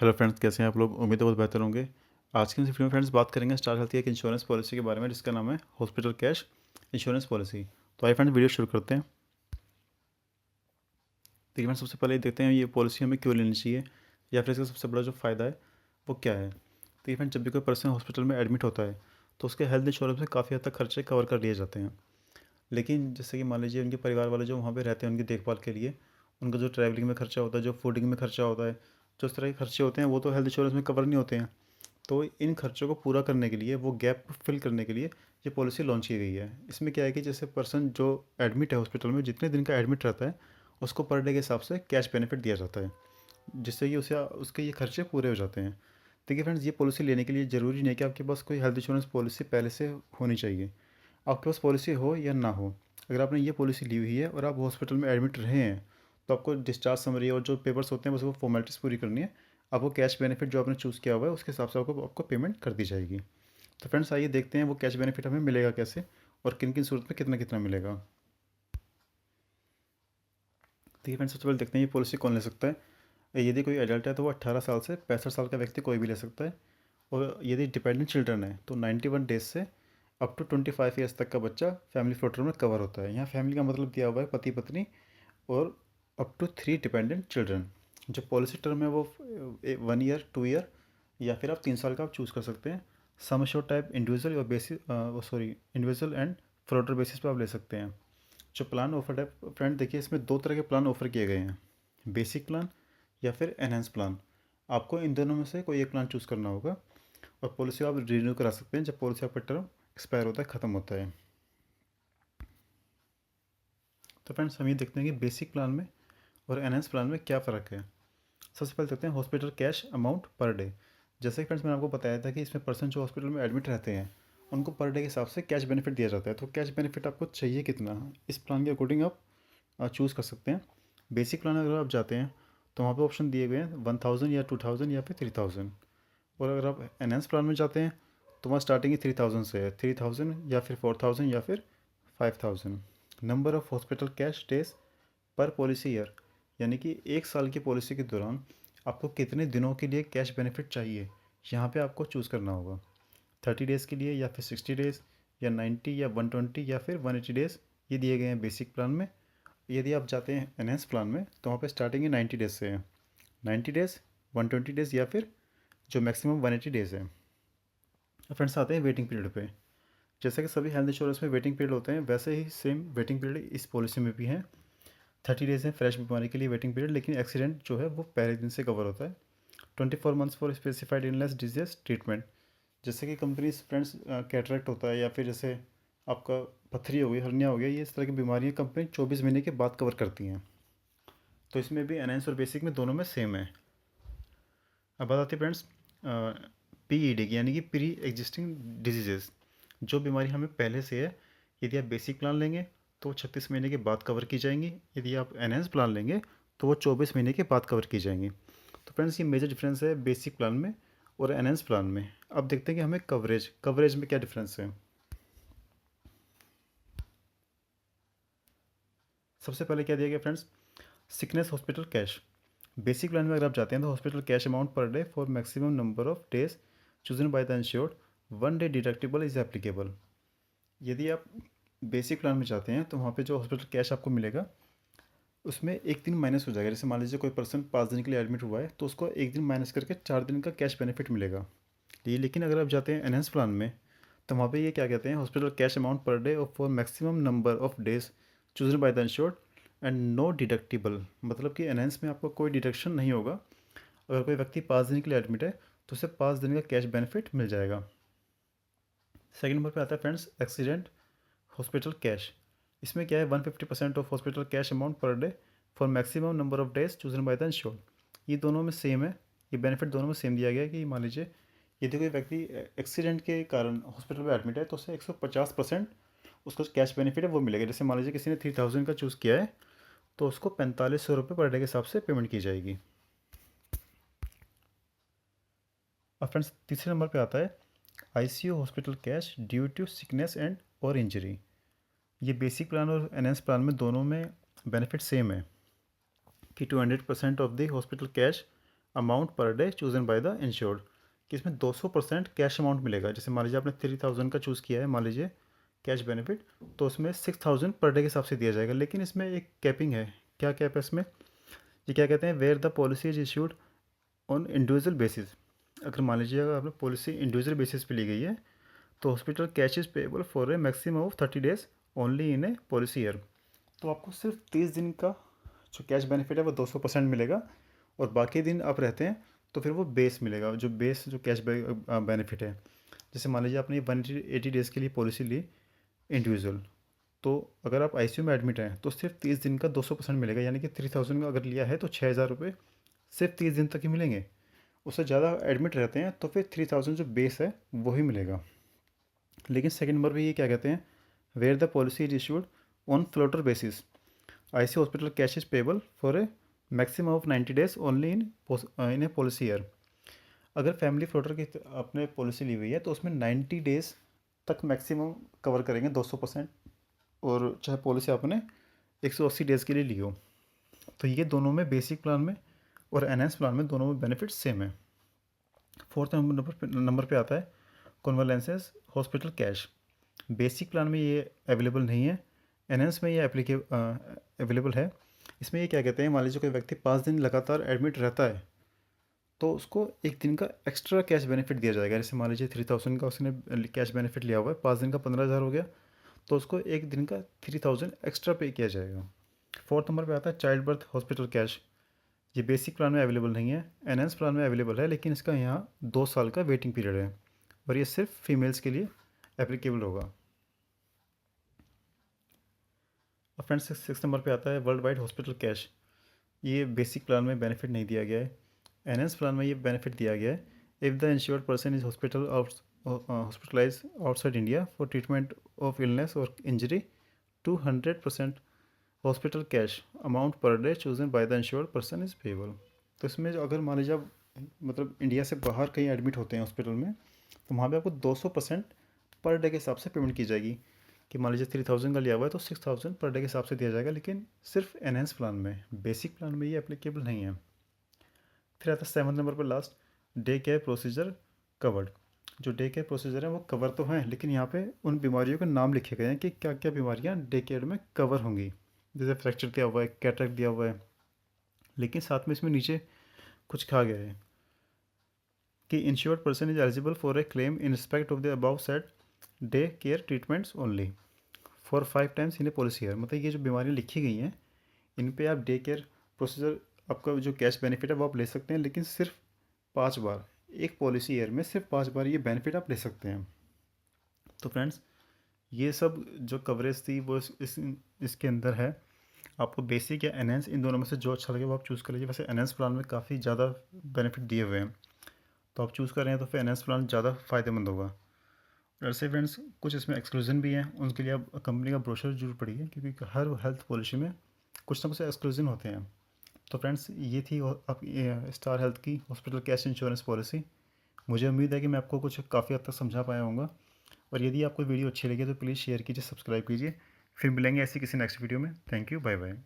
Hello friends, कैसे हैं आप लोग। उम्मीद है बहुत बेहतर होंगे। आज की इस वीडियो में फ्रेंड्स बात करेंगे स्टार हेल्थ की एक इंश्योरेंस पॉलिसी के बारे में, जिसका नाम है हॉस्पिटल कैश इंश्योरेंस पॉलिसी। तो आइए फ्रेंड्स वीडियो शुरू करते हैं। देखिए फ्रेंड्स, सबसे पहले देखते हैं ये पॉलिसी हमें क्यों लेनी चाहिए या फिर इसका सबसे बड़ा जो फ़ायदा है वो क्या है। तो ये फ्रेंड्स, जब भी कोई पर्सन हॉस्पिटल में एडमिट होता है तो उसके हेल्थ इंश्योरेंस में काफ़ी हद तक खर्चे कवर कर लिए जाते हैं। लेकिन जैसे कि मान लीजिए उनके परिवार वाले जो वहाँ पे रहते हैं उनकी देखभाल के लिए, उनका जो ट्रैवलिंग में खर्चा होता है, जो फूडिंग में खर्चा होता है, जो इस तरह के खर्चे होते हैं वो तो हेल्थ इंश्योरेंस में कवर नहीं होते हैं। तो इन खर्चों को पूरा करने के लिए, वो गैप फिल करने के लिए ये पॉलिसी लॉन्च की गई है। इसमें क्या है कि जैसे पर्सन जो एडमिट है हॉस्पिटल में, जितने दिन का एडमिट रहता है उसको पर डे के हिसाब से कैश बेनिफिट दिया जाता है, जिससे कि उसे उसके ये खर्चे पूरे हो जाते हैं। देखिए फ्रेंड्स, ये पॉलिसी लेने के लिए ज़रूरी नहीं है कि आपके पास कोई हेल्थ इंश्योरेंस पॉलिसी पहले से होनी चाहिए। आपके पास पॉलिसी हो या ना हो, अगर आपने ये पॉलिसी ली हुई है और आप हॉस्पिटल में एडमिट रहे हैं तो आपको डिस्चार्ज समरी और जो पेपर्स होते हैं बस वो फॉर्मेलिटीज़ पूरी करनी है। आपको कैश बेनिफिट जो आपने चूज़ किया हुआ है उसके हिसाब से आपको आपको पेमेंट कर दी जाएगी। तो फ्रेंड्स, आइए देखते हैं वो कैश बेनिफिट हमें मिलेगा कैसे और किन किन सूरत में कितना कितना मिलेगा। देखिए फ्रेंड्स, सबसे पहले देखते हैं ये पॉलिसी कौन ले सकता है। यदि कोई एडल्ट है तो वो 18 साल से 65 साल का व्यक्ति कोई भी ले सकता है। और यदि डिपेंडेंट चिल्ड्रन है तो 91 डेज से अप टू 25 ईयर्स तक का बच्चा फैमिली फ्लोटर में कवर होता है। यहाँ फैमिली का मतलब दिया हुआ है पति पत्नी और अप टू 3 डिपेंडेंट चिल्ड्रन। जो पॉलिसी टर्म है वो 1 ईयर, 2 ईयर या फिर आप 3 साल का आप चूज़ कर सकते हैं। सम एश्योर्ड टाइप इंडिविजुअल और basis individual and floater basis पे आप ले सकते हैं। जो प्लान ऑफर है फ्रेंड, देखिए इसमें दो तरह के प्लान ऑफर किए गए हैं, बेसिक प्लान या फिर एनहेंस प्लान। आपको इन दोनों में से कोई एक प्लान चूज़ करना होगा और पॉलिसी आप रिन्यू करा सकते हैं जब पॉलिसी आपका टर्म एक्सपायर होता है, ख़त्म होता है। तो फ्रेंड्स, हम ये देखते हैं कि बेसिक प्लान में और एनहेंस प्लान में क्या फ़र्क है। सबसे पहले देखते हैं hospital cash amount per day. जैसे कि फ्रेंड्स मैंने आपको बताया था कि इसमें पर्सन जो हॉस्पिटल में एडमिट रहते हैं उनको पर डे के हिसाब से कैश बेनिफिट दिया जाता है। तो कैश बेनिफिट आपको चाहिए कितना, इस प्लान के अकॉर्डिंग आप चूज़ कर सकते हैं। बेसिक प्लान अगर आप जाते हैं तो वहाँ पे ऑप्शन दिए गए हैं 1000 या 2000 या फिर 3000। और अगर आप एनहेंस प्लान में जाते हैं तो वहाँ स्टार्टिंग ही 3000 से है, 3000 या फिर 4000 या फिर 5000। Number of hospital cash days पर पॉलिसी ईयर, यानी कि 1 साल की पॉलिसी के दौरान आपको कितने दिनों के लिए कैश बेनिफिट चाहिए, यहाँ पे आपको चूज़ करना होगा। 30 डेज़ के लिए या फिर 60 डेज़ या 90 या 120 या फिर 180 डेज़, ये दिए गए हैं बेसिक प्लान में। यदि आप जाते हैं एनहेंस प्लान में तो वहाँ पे स्टार्टिंग ही 90 डेज़ से है, 90 डेज़, 120 डेज़ या फिर जो मैक्सिमम 180 डेज़ है। फ्रेंड्स, आते हैं वेटिंग पीरियड पे। जैसे कि सभी हेल्थ इंश्योरेंस में वेटिंग पीरियड होते हैं, वैसे ही सेम वेटिंग पीरियड इस पॉलिसी में भी है। 30 डेज़ है फ्रेश बीमारी के लिए वेटिंग पीरियड, लेकिन एक्सीडेंट जो है वो पहले दिन से कवर होता है। 24 months for specified illness disease treatment. जैसे कि कंपनीज फ्रेंड्स कैटरेक्ट होता है या फिर जैसे आपका पथरी हो गई, हर्निया हो गया, ये इस तरह की बीमारियाँ कंपनी 24 महीने के बाद कवर करती हैं। तो इसमें भी एनहेंस और बेसिक में दोनों में सेम है। अब बात आती है फ्रेंड्स पीईडी की, यानी कि प्री एग्जिस्टिंग डिजीजेस। जो बीमारी हमें पहले से है, यदि आप बेसिक प्लान लेंगे तो वो 36 महीने के बाद कवर की जाएंगी। यदि आप एनहेंस प्लान लेंगे तो वो 24 महीने के बाद कवर की जाएंगी। तो फ्रेंड्स, ये मेजर डिफरेंस है बेसिक प्लान में और एनहेंस प्लान में। अब देखते हैं कि हमें कवरेज में क्या डिफरेंस है। सबसे पहले क्या दिया गया friends, sickness hospital cash. Basic plan में अगर आप जाते हैं तो hospital cash amount per day for maximum number of days chosen by the insured, 1 day deductible is applicable. यदि आप बेसिक प्लान में जाते हैं तो वहाँ पे जो हॉस्पिटल कैश आपको मिलेगा उसमें एक दिन माइनस हो जाएगा। जैसे मान लीजिए कोई पर्सन 5 दिन के लिए एडमिट हुआ है तो उसको एक दिन माइनस करके 4 दिन का कैश बेनिफिट मिलेगा। लेकिन अगर आप जाते हैं एनहेंस प्लान में तो वहाँ पे ये क्या कहते हैं, hospital cash amount per day और for maximum number of days chosen by the insured and no deductible. मतलब कि एनहेंस में आपको कोई डिडक्शन नहीं होगा। अगर कोई व्यक्ति 5 दिन के लिए एडमिट है तो उसे 5 दिन का कैश बेनिफिट मिल जाएगा। सेकंड नंबर पे आता है फ्रेंड्स एक्सीडेंट हॉस्पिटल कैश। इसमें क्या है, 150% of hospital cash amount per day for maximum number of days chosen by the insured. ये दोनों में सेम है, ये बेनिफिट दोनों में सेम दिया गया है कि मान लीजिए यदि कोई व्यक्ति एक्सीडेंट के कारण हॉस्पिटल में एडमिट है तो उसे 150% उसको कैश बेनिफिट है वो मिलेगा। जैसे मान लीजिए किसी ने 3000 का चूज़ किया है तो उसको 4500 रुपये पर डे के हिसाब से पेमेंट की जाएगी। और फ्रेंड्स, तीसरे नंबर पे आता है ICU hospital cash due to sickness and और इंजरी। ये बेसिक प्लान और एनहेंस प्लान में दोनों में बेनिफिट सेम है कि 200% of the hospital cash amount per day chosen by the insured, कि इसमें 200% कैश अमाउंट मिलेगा। जैसे मान लीजिए आपने 3000 का चूज़ किया है, मान लीजिए कैश बेनिफिट, तो उसमें 6000 पर डे के हिसाब से दिया जाएगा। लेकिन इसमें एक कैपिंग है। क्या कैप है इसमें? ये क्या कहते हैं, where the policy is issued on individual basis. अगर मान लीजिए अगर आपने पॉलिसी इंडिविजुअल बेसिस पे ली गई है, तो hospital cash is payable for a maximum of 30 days only in a policy year. तो आपको सिर्फ 30 दिन का जो कैश बेनिफिट है वो 200% मिलेगा, और बाकी दिन आप रहते हैं तो फिर वो बेस मिलेगा, जो बेस जो कैश बेनिफिट है। जैसे मान लीजिए आपने 180 डेज़ के लिए पॉलिसी ली इंडिविजुअल, तो अगर आप आईसीयू में एडमिट हैं तो सिर्फ 30 दिन का 200% मिलेगा, यानी कि 3000 का अगर लिया है तो 6000 रुपये सिर्फ 30 दिन तक ही मिलेंगे। उससे ज़्यादा एडमिट रहते हैं तो फिर 3000 जो बेस है वही मिलेगा। लेकिन सेकंड नंबर पे ये क्या कहते हैं, where the policy is issued on floater basis, IC hospital cash is payable for a maximum of 90 days only in a policy year. अगर फैमिली फ्लोटर की आपने पॉलिसी ली हुई है तो उसमें 90 डेज तक मैक्सिमम कवर करेंगे 200%, और चाहे पॉलिसी आपने 180 डेज़ के लिए ली हो। तो ये दोनों में, बेसिक प्लान में और एनहांस प्लान में, दोनों में बेनिफिट सेम है। फोर्थ नंबर पे आता है कन्वलेंसेस हॉस्पिटल कैश। बेसिक प्लान में ये अवेलेबल नहीं है, एनहांस में ये अवेलेबल है। इसमें ये क्या कहते हैं, मान लीजिए कोई व्यक्ति 5 दिन लगातार एडमिट रहता है तो उसको एक दिन का एक्स्ट्रा कैश बेनिफिट दिया जाएगा। जैसे मान लीजिए 3000 का उसने कैश बेनिफिट लिया हुआ है, 5 दिन का 15000 हो गया, तो उसको एक दिन का 3000 एक्स्ट्रा पे किया जाएगा। फोर्थ नंबर पे आता है चाइल्ड बर्थ हॉस्पिटल कैश। ये बेसिक प्लान में अवेलेबल नहीं है, एनहांस प्लान में अवेलेबल है, लेकिन इसका यहाँ 2 साल का वेटिंग पीरियड है, और ये सिर्फ फीमेल्स के लिए एप्लीकेबल होगा। और फ्रेंड्स 6 नंबर पे आता है वर्ल्ड वाइड हॉस्पिटल कैश। ये बेसिक प्लान में बेनिफिट नहीं दिया गया है, एनहांस प्लान में ये बेनिफिट दिया गया है। If the insured person is hospitalise outside India for treatment of illness और injury, 200% hospital cash amount per day chosen by the insured person is payable. तो इसमें जो अगर मान लीजिए आप मतलब इंडिया से बाहर कहीं एडमिट होते हैं हॉस्पिटल में, तो वहाँ पे आपको 200% पर डे के हिसाब से पेमेंट की जाएगी। कि मान लीजिए 3000 का लिया हुआ है तो 6000 पर डे के हिसाब से दिया जाएगा, लेकिन सिर्फ एनहांस प्लान में, बेसिक प्लान में ये एप्लीकेबल नहीं है। फिर आता है 7 नंबर पर last, day care procedure covered. जो डे केयर प्रोसीजर है वो कवर तो हैं, लेकिन यहाँ पे उन बीमारियों के नाम लिखे गए हैं कि क्या क्या बीमारियाँ डे केयर में कवर होंगी। जैसे फ्रैक्चर दिया हुआ है, कैटरेक्ट दिया हुआ है, लेकिन साथ में इसमें नीचे कुछ कहा गया है कि insured person is eligible for a claim in respect of the above set day care treatments only for 5 times in a policy year. मतलब ये जो बीमारियाँ लिखी गई हैं इन पे आप डे केयर प्रोसीजर, आपका जो कैश बेनिफिट है वो आप ले सकते हैं, लेकिन सिर्फ 5 बार, एक पॉलिसी ईयर में सिर्फ 5 बार ये बेनिफिट आप ले सकते हैं। तो फ्रेंड्स ये सब जो कवरेज थी वो इसके अंदर है। आपको बेसिक या एनहांस इन दोनों में से जो अच्छा लगे वो आप चूज़ कर लीजिए। वैसे एनहांस प्लान में काफ़ी ज़्यादा बेनिफिट दिए हुए हैं, तो आप चूज़ कर रहे हैं तो फिर एनहांस प्लान ज़्यादा फ़ायदेमंद होगा। वैसे फ्रेंड्स कुछ इसमें एक्सक्लूजन भी हैं, उनके लिए आप कंपनी का ब्रोशर जरूर पढ़िए, क्योंकि हर हेल्थ पॉलिसी में कुछ ना कुछ एक्सक्लूजन होते हैं। तो फ्रेंड्स ये थी आपकी स्टार हेल्थ की हॉस्पिटल कैश इंश्योरेंस पॉलिसी। मुझे उम्मीद है कि मैं आपको कुछ काफ़ी हद तक समझा पाया होऊंगा, और यदि आपको वीडियो अच्छी लगी तो प्लीज़ शेयर कीजिए, सब्सक्राइब कीजिए। फिर मिलेंगे ऐसी किसी नेक्स्ट वीडियो में। Thank you, bye bye.